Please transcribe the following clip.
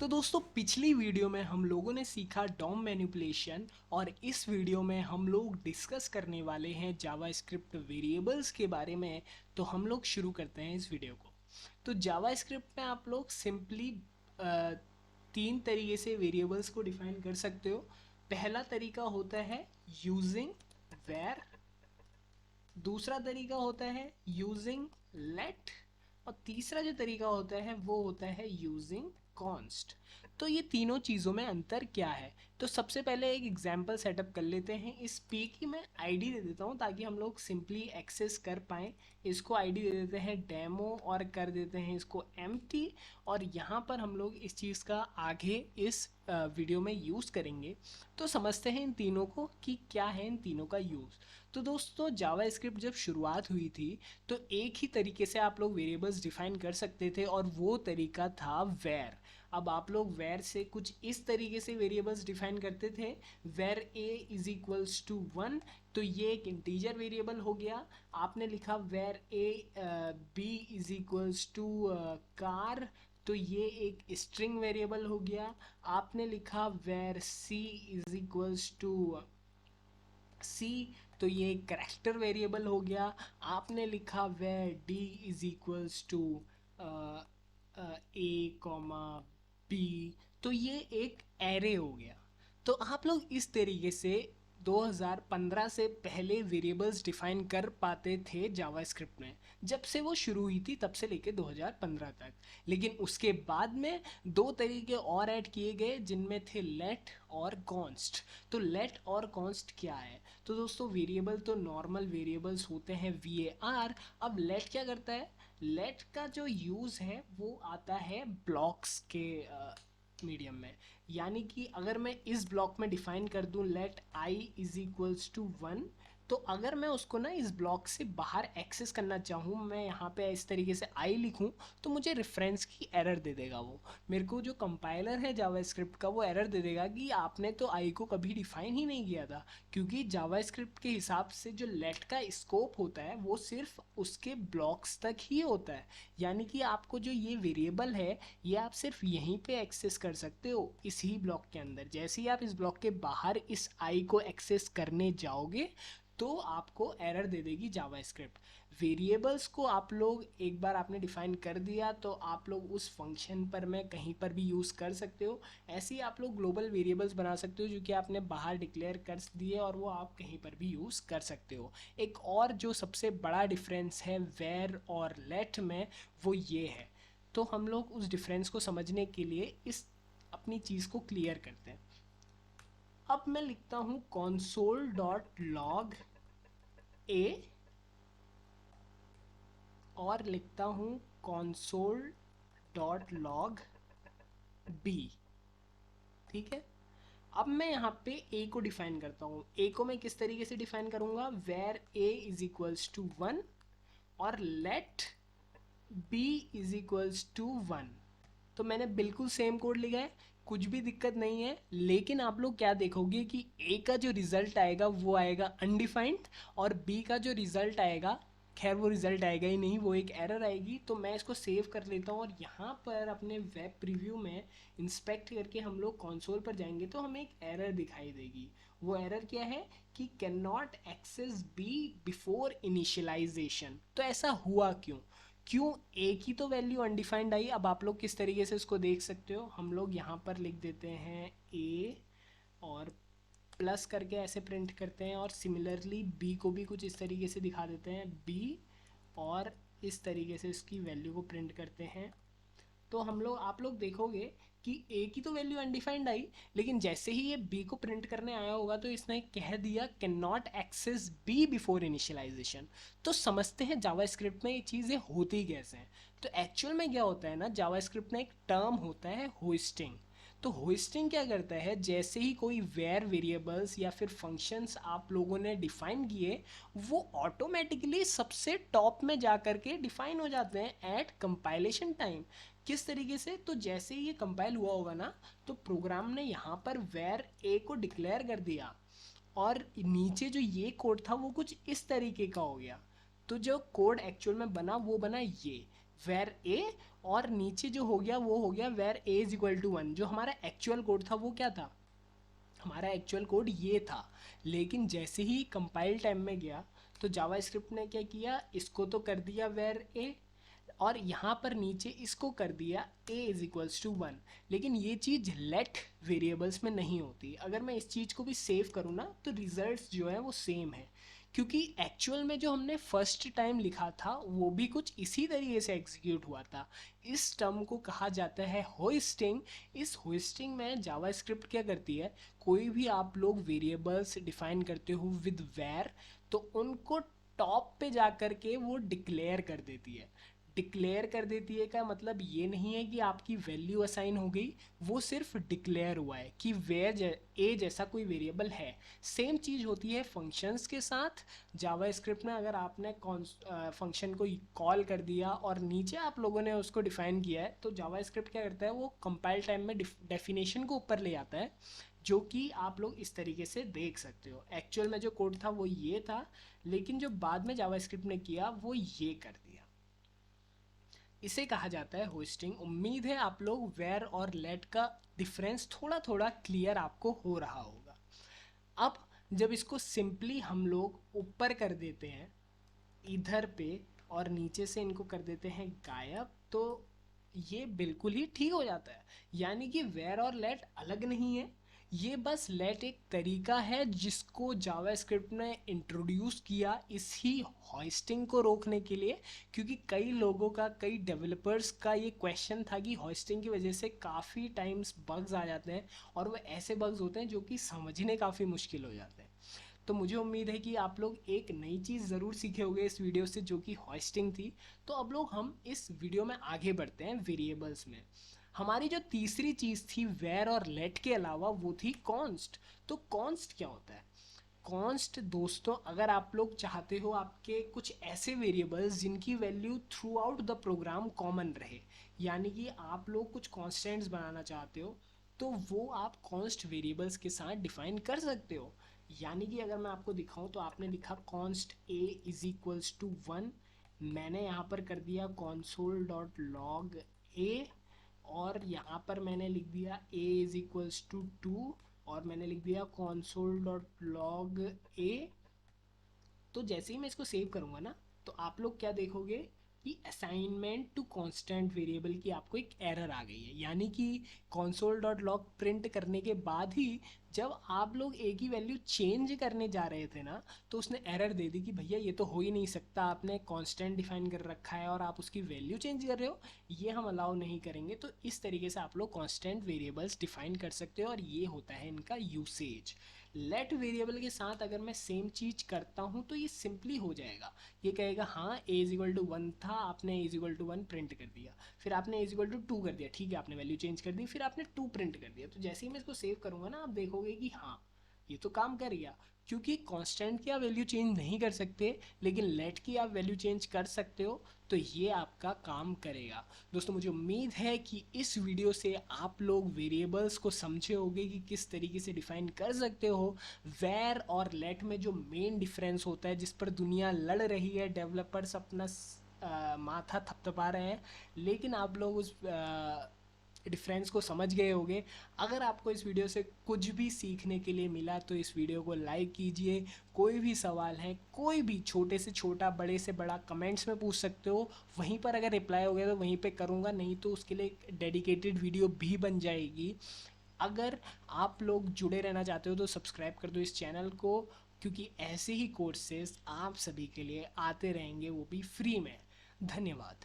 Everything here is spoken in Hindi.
तो दोस्तों पिछली वीडियो में हम लोगों ने सीखा डॉम मैनिपुलेशन और इस वीडियो में हम लोग डिस्कस करने वाले हैं जावास्क्रिप्ट वेरिएबल्स के बारे में। तो हम लोग शुरू करते हैं इस वीडियो को। तो जावास्क्रिप्ट में आप लोग सिंपली तीन तरीके से वेरिएबल्स को डिफाइन कर सकते हो। पहला तरीका होता है यूजिंग वेर, दूसरा तरीका होता है यूजिंग लेट और तीसरा जो तरीका होता है वो होता है यूजिंग कॉन्स्ट। तो ये तीनों चीज़ों में अंतर क्या है, तो सबसे पहले एक एग्जांपल सेटअप कर लेते हैं। इस पी की मैं आईडी दे देता हूँ ताकि हम लोग सिंपली एक्सेस कर पाएँ। इसको आईडी दे देते हैं डेमो और कर देते हैं इसको एम्प्टी। और यहाँ पर हम लोग इस चीज़ का आगे इस वीडियो में यूज़ करेंगे। तो समझते हैं इन तीनों को कि क्या है इन तीनों का यूज़। तो दोस्तों जावास्क्रिप्ट जब शुरुआत हुई थी तो एक ही तरीके से आप लोग वेरिएबल्स डिफाइन कर सकते थे और वो तरीका था वेर। अब आप लोग वेर से कुछ इस तरीके से वेरिएबल्स डिफाइन करते थे, where A is equals to 1। तो ये एक इंटीजर वेरिएबल हो गया। आपने लिखा var A B is equals to car, तो ये एक स्ट्रिंग वेरिएबल हो गया। आपने लिखा var C is equals to C, तो ये एक कैरेक्टर वेरिएबल हो गया। आपने लिखा var D is equals to A comma B, तो ये एक एरे हो गया। तो आप लोग इस तरीके से 2015 से पहले वेरिएबल्स डिफाइन कर पाते थे जावास्क्रिप्ट में। जब से वो शुरू हुई थी तब से लेके 2015 तक। लेकिन उसके बाद में दो तरीके और ऐड किए गए जिनमें थे लेट और कॉन्स्ट। तो लेट और कॉन्स्ट क्या है, तो दोस्तों वेरिएबल तो नॉर्मल वेरिएबल्स होते हैं var। अब लेट क्या करता है, लेट का जो यूज़ है वो आता है ब्लॉक्स के मीडियम में। यानी कि अगर मैं इस ब्लॉक में डिफाइन कर दूं let I is equals to 1, तो अगर मैं उसको ना इस ब्लॉक से बाहर एक्सेस करना चाहूँ, मैं यहाँ पे इस तरीके से आई लिखूँ, तो मुझे रेफरेंस की एरर दे देगा वो। मेरे को जो कंपाइलर है जावास्क्रिप्ट का वो एरर दे देगा कि आपने तो आई को कभी डिफाइन ही नहीं किया था। क्योंकि जावास्क्रिप्ट के हिसाब से जो लेट का स्कोप होता है वो सिर्फ उसके ब्लॉक्स तक ही होता है। यानी कि आपको जो ये वेरिएबल है ये आप सिर्फ यहीं पे एक्सेस कर सकते हो इस ही ब्लॉक के अंदर। जैसे ही आप इस ब्लॉक के बाहर इस आई को एक्सेस करने जाओगे तो आपको एरर दे देगी जावास्क्रिप्ट। वेरिएबल्स को आप लोग एक बार आपने डिफाइन कर दिया तो आप लोग उस फंक्शन पर में कहीं पर भी यूज़ कर सकते हो। ऐसे ही आप लोग ग्लोबल वेरिएबल्स बना सकते हो जो कि आपने बाहर डिक्लेयर कर दिए और वो आप कहीं पर भी यूज़ कर सकते हो। एक और जो सबसे बड़ा डिफरेंस है वेर और लेट में वो ये है। तो हम लोग उस डिफरेंस को समझने के लिए इस अपनी चीज़ को क्लियर करते हैं। अब मैं लिखता हूँ console.log a और लिखता हूँ console.log b। ठीक है, अब मैं यहाँ पे a को डिफाइन करता हूँ। a को मैं किस तरीके से डिफाइन करूँगा, where a is equals to 1 और let b is equals to 1। तो मैंने बिल्कुल सेम कोड लिखा है, कुछ भी दिक्कत नहीं है। लेकिन आप लोग क्या देखोगे कि a का जो रिजल्ट आएगा वो आएगा अनडिफाइंड और b का जो रिजल्ट आएगा, खैर वो रिजल्ट आएगा ही नहीं, वो एक एरर आएगी। तो मैं इसको सेव कर लेता हूँ और यहाँ पर अपने वेब प्रीव्यू में इंस्पेक्ट करके हम लोग कंसोल पर जाएंगे तो हमें एक एरर दिखाई देगी। वो एरर क्या है कि can not access B before initialization. तो ऐसा हुआ क्यों, क्यों ए की तो वैल्यू अनडिफाइंड आई। अब आप लोग किस तरीके से इसको देख सकते हो, हम लोग यहाँ पर लिख देते हैं ए और प्लस करके ऐसे प्रिंट करते हैं और सिमिलरली बी को भी कुछ इस तरीके से दिखा देते हैं बी और इस तरीके से इसकी वैल्यू को प्रिंट करते हैं। तो हम लोग आप लोग देखोगे कि ए की तो वैल्यू अनडिफाइंड आई, लेकिन जैसे ही ये बी को प्रिंट करने आया होगा तो इसने कह दिया can not access B before initialization. तो समझते हैं जावास्क्रिप्ट में ये चीज़ें होती कैसे हैं। तो एक्चुअल में क्या होता है ना, जावास्क्रिप्ट में एक टर्म होता है होस्टिंग। तो होस्टिंग क्या करता है, जैसे ही कोई वेर वेरिएबल्स या फिर फंक्शंस आप लोगों ने डिफाइन किए वो ऑटोमेटिकली सबसे टॉप में जा कर के डिफाइन हो जाते हैं एट कंपाइलेशन टाइम। किस तरीके से, तो जैसे ही ये कंपाइल हुआ होगा ना तो प्रोग्राम ने यहाँ पर वेर ए को डिक्लेयर कर दिया और नीचे जो ये कोड था वो कुछ इस तरीके का हो गया। तो जो कोड एक्चुअल में बना वो बना ये वेर ए, और नीचे जो हो गया वो हो गया where A is equal to 1। जो हमारा एक्चुअल कोड था वो क्या था, हमारा एक्चुअल कोड ये था। लेकिन जैसे ही कंपाइल टाइम में गया तो जावास्क्रिप्ट ने क्या किया, इसको तो कर दिया वेर ए, और यहाँ पर नीचे इसको कर दिया a इज इक्वल्स टू 1। लेकिन ये चीज़ लेट वेरिएबल्स में नहीं होती। अगर मैं इस चीज़ को भी सेव करूँ ना तो रिजल्ट्स जो है वो सेम है, क्योंकि एक्चुअल में जो हमने फर्स्ट टाइम लिखा था वो भी कुछ इसी तरीके से एग्जीक्यूट हुआ था। इस टर्म को कहा जाता है होइस्टिंग। इस होइस्टिंग में जावास्क्रिप्ट क्या करती है, कोई भी आप लोग वेरिएबल्स डिफाइन करते हो विद वेर, तो उनको टॉप पे जा कर के वो डिक्लेयर कर देती है। डिक्लेयर कर देती है का मतलब ये नहीं है कि आपकी वैल्यू असाइन हो गई, वो सिर्फ डिक्लेयर हुआ है कि वेर ए जैसा कोई वेरिएबल है। सेम चीज़ होती है फंक्शंस के साथ। जावास्क्रिप्ट में अगर आपने फंक्शन को कॉल कर दिया और नीचे आप लोगों ने उसको डिफाइन किया है, तो जावास्क्रिप्ट क्या करता है, वो कंपाइल टाइम में डेफिनेशन को ऊपर ले आता है, जो कि आप लोग इस तरीके से देख सकते हो। एक्चुअल में जो कोड था वो ये था, लेकिन जो बाद में जावास्क्रिप्ट ने किया वो ये कर दिया। इसे कहा जाता है होस्टिंग। उम्मीद है आप लोग वेर और लेट का डिफरेंस थोड़ा थोड़ा क्लियर आपको हो रहा होगा। अब जब इसको सिंपली हम लोग ऊपर कर देते हैं इधर पे और नीचे से इनको कर देते हैं गायब, तो ये बिल्कुल ही ठीक हो जाता है। यानी कि वेर और लेट अलग नहीं है, ये बस लेट एक तरीका है जिसको जावास्क्रिप्ट ने इंट्रोड्यूस किया इसी हॉइस्टिंग को रोकने के लिए। क्योंकि कई लोगों का, कई डेवलपर्स का ये क्वेश्चन था कि हॉइस्टिंग की वजह से काफ़ी टाइम्स बग्स आ जाते हैं, और वो ऐसे बग्स होते हैं जो कि समझने काफ़ी मुश्किल हो जाते हैं। तो मुझे उम्मीद है कि आप लोग एक नई चीज़ ज़रूर सीखे होंगे इस वीडियो से, जो कि हॉइस्टिंग थी। तो अब लोग हम इस वीडियो में आगे बढ़ते हैं वेरिएबल्स में। हमारी जो तीसरी चीज़ थी वेर और लेट के अलावा, वो थी कॉन्स्ट। तो कॉन्स्ट क्या होता है? कॉन्स्ट दोस्तों, अगर आप लोग चाहते हो आपके कुछ ऐसे वेरिएबल्स जिनकी value throughout the program common रहे, यानी कि आप लोग कुछ कॉन्स्टेंट्स बनाना चाहते हो, तो वो आप कॉन्स्ट वेरिएबल्स के साथ डिफाइन कर सकते हो। यानी कि अगर मैं आपको दिखाऊं तो आपने लिखा const a is equals to 1, मैंने यहाँ पर कर दिया console डॉट लॉग a, और यहाँ पर मैंने लिख दिया a इज इक्वल्स टू 2, और मैंने लिख दिया console डॉट लॉग a। तो जैसे ही मैं इसको सेव करूँगा ना, तो आप लोग क्या देखोगे कि असाइनमेंट टू कांस्टेंट वेरिएबल की आपको एक एरर आ गई है। यानी कि console.log प्रिंट करने के बाद ही जब आप लोग ए की वैल्यू चेंज करने जा रहे थे ना, तो उसने एरर दे दी कि भैया ये तो हो ही नहीं सकता, आपने कांस्टेंट डिफाइन कर रखा है और आप उसकी वैल्यू चेंज कर रहे हो, ये हम अलाउ नहीं करेंगे। तो इस तरीके से आप लोग कांस्टेंट वेरिएबल्स डिफाइन कर सकते हो, और ये होता है इनका यूसेज। लेट वेरिएबल के साथ अगर मैं सेम चीज़ करता हूँ तो ये सिंपली हो जाएगा। ये कहेगा हाँ ए इज इक्वल टू 1 था, आपने ए इज इक्वल टू 1 प्रिंट कर दिया, फिर आपने ए इज इक्वल टू 2 कर दिया, ठीक है आपने वैल्यू चेंज कर दी, फिर आपने 2 प्रिंट कर दिया। तो जैसे ही मैं इसको सेव करूँगा ना, आप देखोगे कि हाँ ये तो काम कर गया। क्योंकि कांस्टेंट की आप वैल्यू चेंज नहीं कर सकते, लेकिन लेट की आप वैल्यू चेंज कर सकते हो, तो ये आपका काम करेगा। दोस्तों मुझे उम्मीद है कि इस वीडियो से आप लोग वेरिएबल्स को समझे होंगे कि किस तरीके से डिफाइन कर सकते हो। वेर और लेट में जो मेन डिफरेंस होता है, जिस पर दुनिया लड़ रही है, डेवलपर्स अपना माथा थपथपा रहे हैं, लेकिन आप लोग उस डिफरेंस को समझ गए होंगे। अगर आपको इस वीडियो से कुछ भी सीखने के लिए मिला तो इस वीडियो को लाइक कीजिए। कोई भी सवाल है, कोई भी छोटे से छोटा, बड़े से बड़ा, कमेंट्स में पूछ सकते हो। वहीं पर अगर रिप्लाई हो गया तो वहीं पे करूँगा, नहीं तो उसके लिए एक डेडिकेटेड वीडियो भी बन जाएगी। अगर आप लोग जुड़े रहना चाहते हो तो सब्सक्राइब कर दो इस चैनल को, क्योंकि ऐसे ही कोर्सेज आप सभी के लिए आते रहेंगे, वो भी फ्री में। धन्यवाद।